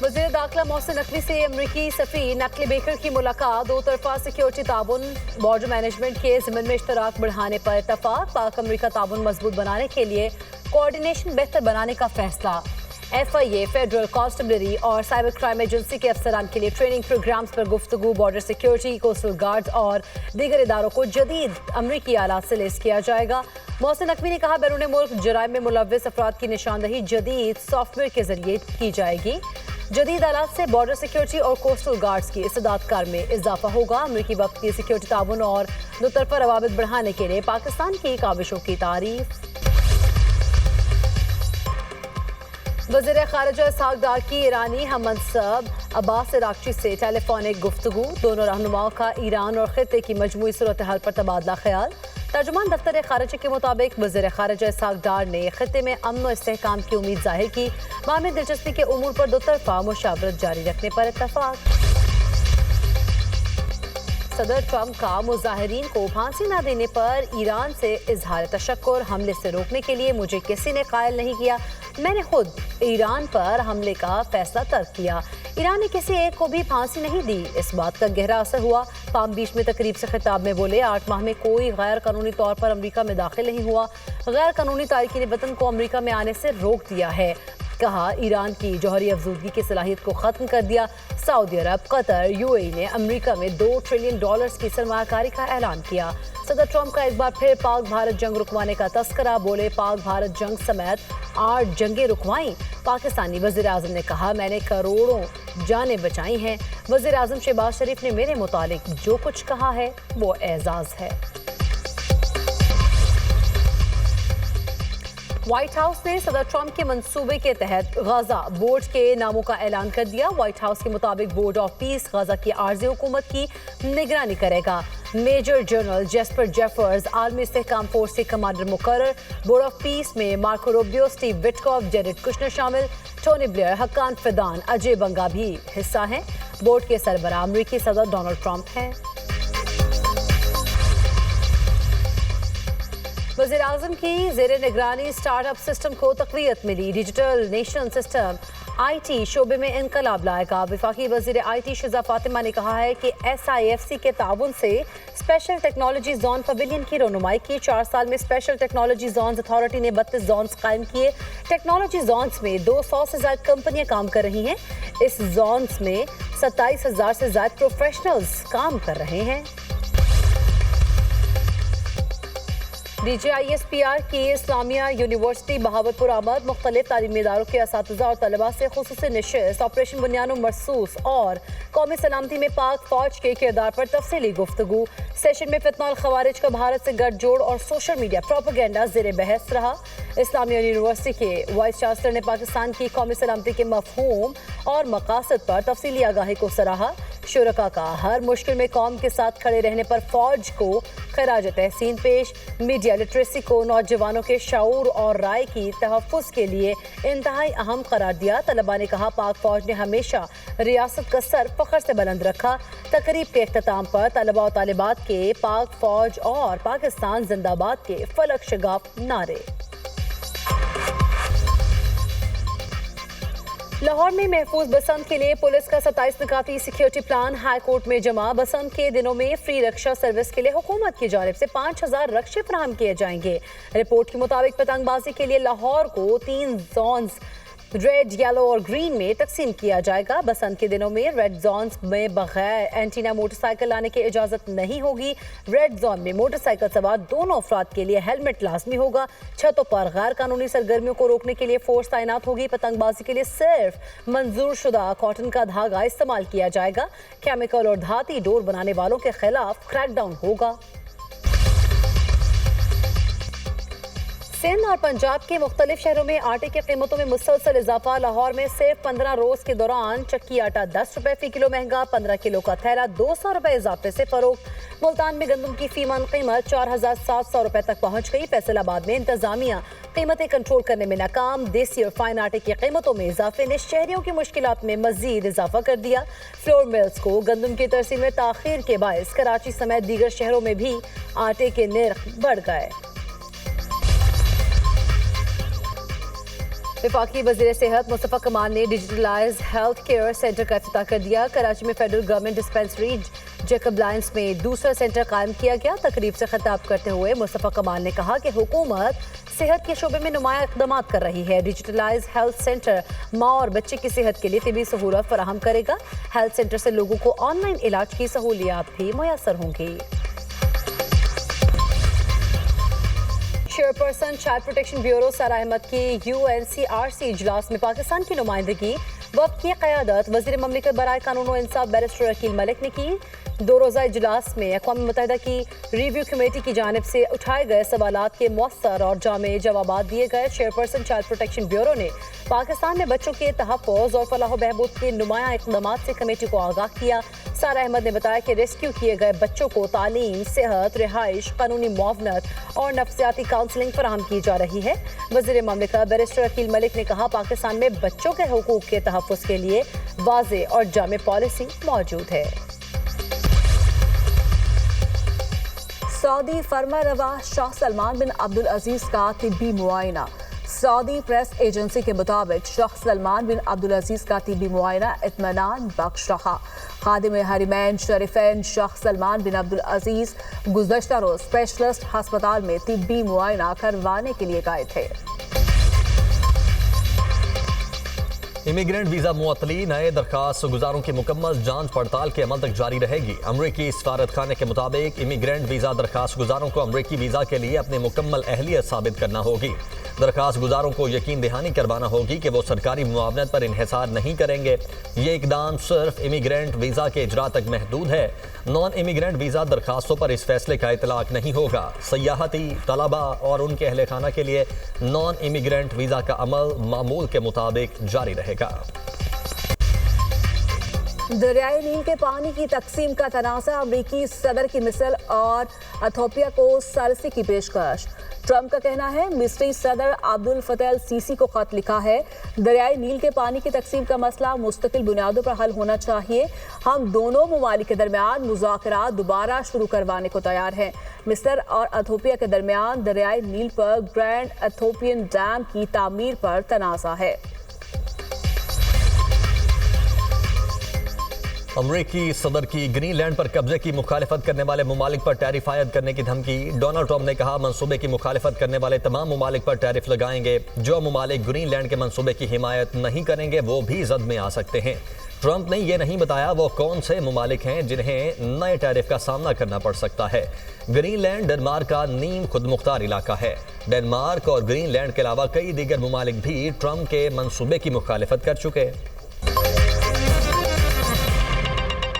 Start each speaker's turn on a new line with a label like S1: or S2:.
S1: वज़ीर दाखिला मोहसिन नकवी से अमरीकी सफ़ीर नकली बेकर की मुलाकात। दो तरफा सिक्योरिटी ताउन, बॉर्डर मैनेजमेंट के ज़िम्मन में इश्तराक बढ़ाने पर इत्तफाक। पाक अमरीका ताउन मजबूत बनाने के लिए कोऑर्डिनेशन बेहतर बनाने का फैसला। FIA, फेडरल कॉन्स्टेबलरी और साइबर क्राइम एजेंसी के अफसरान के लिए ट्रेनिंग प्रोग्राम्स पर गुफ्तगू। बॉर्डर सिक्योरिटी, कोस्टल गार्ड्स और दीगर इदारों को जदीद अमरीकी आलात से लैस किया जाएगा। मोहसिन नकवी ने कहा, बैरून मुल्क जराइम में मुलव्वस अफराद की निशानदही जदीद सॉफ्टवेयर के जरिए की जाएगी। जदीद आलात से बॉर्डर सिक्योरिटी और कोस्टल गार्ड्स की इस्तेदादकार में इजाफा होगा। अमरीकी वक्त की सिक्योरिटी ताउन और दो तरफा रवाबित बढ़ाने के लिए पाकिस्तान की काविशों की तारीफ। वज़ीर ख़ारिजा इसहाक डार की ईरानी हममनसब अब्बास इराक़ची से टेलीफोनिक गुफ्तगू। दोनों रहनुमाओं का ईरान और खित्ते की मजमूई सूरत हाल पर तबादला ख्याल। तर्जुमान दफ्तर ख़ारिजा के मुताबिक वज़ीर ख़ारिजा इसहाक डार ने खित्ते में अमन और इस्तेहकाम की उम्मीद जाहिर की। बाहमी दिलचस्पी के उमूर पर दो तरफा मुशावरत जारी रखने पर इत्तफाक। सदर ट्रंप का मुजाहिरीन को फांसी न देने पर ईरान से इजहार तशक्कुर। हमले से रोकने के लिए मुझे किसी ने कायल नहीं किया, मैंने खुद ईरान पर हमले का फैसला तर्क किया। ईरान ने किसी एक को भी फांसी नहीं दी, इस बात का गहरा असर हुआ। पाम बीच में तकरीब से खिताब में बोले, 8 माह में कोई गैर कानूनी तौर पर अमरीका में दाखिल नहीं हुआ। गैर कानूनी तारकीन वतन को अमरीका में आने से रोक दिया है। कहा, ईरान की जौहरी अफजूदगी की सलाहियत को ख़त्म कर दिया। सऊदी अरब, कतर, UAE ने अमरीका में $2 ट्रिलियन की सरमायाकारी का ऐलान किया। सदर ट्रंप का एक बार फिर पाक भारत जंग रुकवाने का तस्करा। बोले, पाक भारत जंग समेत 8 जंगें रुकवाई। पाकिस्तानी वज़ीर आज़म ने कहा, मैंने करोड़ों जानें बचाई हैं। वज़ीर आज़म शहबाज शरीफ ने मेरे मुतालिक जो कुछ कहा है वो एजाज़ है। व्हाइट हाउस ने सदर ट्रंप के मंसूबे के तहत गाजा बोर्ड के नामों का ऐलान कर दिया। व्हाइट हाउस के मुताबिक बोर्ड ऑफ पीस गाजा की आर्जी हुकूमत की निगरानी करेगा। Major general Jasper Jeffers army इस्तेहकाम फोर्स के कमांडर मुकर्रर। बोर्ड ऑफ पीस में Marco Rubio, Steve Witkoff, Jared Kushner शामिल। Tony Blair, Hakan Fidan, Ajay बंगा भी हिस्सा हैं। बोर्ड के सरबराह अमरीकी सदर डोनाल्ड ट्रंप हैं। वज़ीर आज़म की ज़ेरे निगरानी स्टार्टअप सिस्टम को तक़वियत मिली। डिजिटल नेशन सिस्टम IT शोबे में इनकलाब लाएगा। वफाकी वज़ीर IT शिज़ा फातिमा ने कहा है कि SIFC के ताउन से स्पेशल टेक्नोलॉजी जोन पवेलियन की रनुमाई की। 4 साल में स्पेशल टेक्नोलॉजी जोन्स अथॉरिटी ने 32 जोन्स कायम किए। टेक्नोलॉजी जोन्स में 200 से ज़्यादा कंपनियां काम कर रही हैं। इस जोन्स में 27,000 से ज़्यादा प्रोफेशनल्स काम कर रहे हैं। DJISPR की इस्लामिया यूनिवर्सिटी बहावलपुर आमद मुख्तलिफ तालीमी इदारों के असातिज़ा और तलबा से खुसूसी नशिस्त ऑपरेशन बुनियानो मरसूस और कौमी सलामती में पाक फौज के किरदार पर तफसीली गुफ्तगू। सेशन में फितना और खवारिज का भारत से गठजोड़ और सोशल मीडिया प्रोपेगेंडा ज़ेरे बहस रहा। इस्लामिया यूनिवर्सिटी के वाइस चांसलर ने पाकिस्तान की कौमी सलामती के मफहूम और मकासद पर तफसीली आगाही को सराहा। शुरका का हर मुश्किल में कौम के साथ खड़े रहने पर फौज को खराज तहसीन पेश। मीडिया लिटरेसी को नौजवानों के शऊर और राय की तहफ़्फ़ुज़ के लिए इंतहाई अहम करार दिया। तलबा ने कहा, पाक फौज ने हमेशा रियासत का सर फ़ख्र से बुलंद रखा। तकरीब के इख्तिताम पर तलबा और तालिबात के पाक फौज और पाकिस्तान जिंदाबाद के फलक शगाफ नारे। लाहौर में महफूज बसंत के लिए पुलिस का 27 निकाती सिक्योरिटी प्लान हाई कोर्ट में जमा। बसंत के दिनों में फ्री रक्षा सर्विस के लिए हुकूमत की जानिब से 5,000 रक्षे फराहम किए जाएंगे। रिपोर्ट के मुताबिक पतंगबाजी के लिए लाहौर को 3 जोन्स रेड, येलो और ग्रीन में तकसीम किया जाएगा। बसंत के दिनों में रेड जोन्स में बगैर एंटीना मोटरसाइकिल लाने की इजाज़त नहीं होगी। रेड जोन में मोटरसाइकिल सवार दोनों अफराद के लिए हेलमेट लाजमी होगा। छतों पर गैर कानूनी सरगर्मियों को रोकने के लिए फोर्स तैनात होगी। पतंगबाजी के लिए सिर्फ मंजूर शुदा कॉटन का धागा इस्तेमाल किया जाएगा। केमिकल और धाती डोर बनाने वालों के खिलाफ क्रैकडाउन होगा। सिंध और पंजाब के मुख्तलिफ शहरों में आटे की कीमतों में मुसलसल इजाफा। लाहौर में सिर्फ 15 रोज के दौरान चक्की आटा 10 रुपए फी किलो महंगा। 15 किलो का थैला 200 रुपए इजाफे से फरोख्त। मुल्तान में गंदम की फीमन कीमत 4,700 रुपए तक पहुंच गई। फैसलाबाद में इंतजामिया कीमतें कंट्रोल करने में नाकाम। देसी और फाइन आटे की कीमतों में इजाफे ने शहरियों की मुश्किलात में मजीद इजाफा कर दिया। फ्लोर मिल्स को गंदम की तरसील में ताखीर के बायस कराची समेत दीगर शहरों में भी आटे के निर्ख बढ़ गए। वफाकी वज़ीर सेहत मुस्तफ़ा कमाल ने डिजिटलाइज हेल्थ केयर सेंटर का इफ्तिताह कर दिया। कराची में federal government dispensary Jacob lines में दूसरा सेंटर कायम किया गया। तकरीब से खिताब करते हुए मुस्तफ़ा कमाल ने कहा कि हुकूमत सेहत के शोबे में नुमाया इक़दाम कर रही है। डिजिटलाइज हेल्थ सेंटर माँ और बच्चे की सेहत के लिए तिबी सहूलत फराहम करेगा। हेल्थ सेंटर से लोगों को ऑनलाइन इलाज की सहूलियात भी मुयसर होंगी। चेयरपर्सन चाइल्ड प्रोटेक्शन ब्यूरो सारा अहमद की UNCRC इजलास में पाकिस्तान की नुमाइंदगी वफ़द की क़यादत वज़ीर ममलिकत बराए कानून व इंसाफ बैरिस्टर अकील मलिक ने की। 2 रोज़ा इजलास में अक़वाम मुत्तहिदा की रिव्यू कमेटी की जानिब से उठाए गए सवालात के मौसर और जामे जवाबात दिए गए। चेयरपर्सन चाइल्ड प्रोटेक्शन ब्यूरो ने पाकिस्तान में बच्चों के तहफ़्फ़ुज़ और फलाह बहबूद के नुमाया इक़दामात से कमेटी को आगाह किया। सारा अहमद ने बताया कि रेस्क्यू किए गए बच्चों को तालीम, सेहत, रिहाइश, कानूनी मुआवनत और नफ्सियाती काउंसलिंग फराहम की जा रही है। वज़ीर ममलिकत बैरिस्टर अकील मलिक ने कहा, पाकिस्तान में बच्चों के हुकूक के तहफ़्फ़ुज़ के लिए वाज़े और जामे पॉलिसी मौजूद है।
S2: सऊदी फरमारवा शाह सलमान बिन अब्दुल अजीज का तिब्बी मुआयना। सऊदी प्रेस एजेंसी के मुताबिक शाह सलमान बिन अब्दुल अजीज का तिब्बी मुआयना इत्मीनान बख्श रहा। खादिम हरिमैन शरीफैन शाह सलमान बिन अब्दुल अजीज गुज़श्ता रोज स्पेशलिस्ट हस्पताल में तिब्बी मुआयना करवाने के लिए गए थे।
S3: इमिग्रेंट वीज़ा मुअत्तली नए दरखास्त गुजारों की मुकम्मल जांच पड़ताल के अमल तक जारी रहेगी। अमरीकी सफारत खाने के मुताबिक इमिग्रेंट वीज़ा दरखास्त गुजारों को अमरीकी वीज़ा के लिए अपनी मुकम्मल अहलियत साबित करना होगी। दरखास्त गुजारों को यकीन दहानी करवाना होगी कि वो सरकारी मुआवनत पर इन्हिसार नहीं करेंगे। ये इकदाम सिर्फ इमिग्रेंट वीज़ा के इजरा तक महदूद है। नॉन इमिग्रेंट वीज़ा दरखास्तों पर इस फैसले का इतलाक नहीं होगा। सयाहती तलबा और उनके अहले खाना के लिए नॉन इमिग्रेंट वीज़ा का अमल मामूल के मुताबिक जारी रहेगा।
S2: दरियाई नील के पानी की तकसीम का तनाज़ा, अमरीकी सदर की मिस्र और इथियोपिया को सालिसी की पेशकश। ट्रंप का कहना है, मिस्री सदर अब्दुल फतह अल सीसी को खत लिखा है, दरियाई नील के पानी की तकसीम का मसला मुस्तकिल बुनियादों पर हल होना चाहिए। हम दोनों ममालिक के दरमियान मुज़ाकरात दोबारा शुरू करवाने को तैयार हैं। मिस्र और इथियोपिया के दरमियान दरियाई नील पर ग्रैंड इथियोपियन डैम की तामीर पर तनाज़ा है।
S3: अमरीकी सदर की ग्रीनलैंड पर कब्जे की मुखालिफत करने वाले ममालिक पर टैरिफ आयद करने की धमकी। डोनाल्ड ट्रंप ने कहा, मंसूबे की मुखालिफत करने वाले तमाम ममालिक पर टैरिफ लगाएंगे। जो ममालिक ग्रीनलैंड के मंसूबे की हिमायत नहीं करेंगे वो भी जद में आ सकते हैं। ट्रंप ने यह नहीं बताया वो कौन से ममालिक हैं जिन्हें नए टैरिफ का सामना करना पड़ सकता है। ग्रीनलैंड डेनमार्क का नीम खुद मुख्तार इलाका है। डेनमार्क और ग्रीनलैंड के अलावा कई दीगर ममालिक भी ट्रंप के मंसूबे की मुखालिफत कर चुके हैं।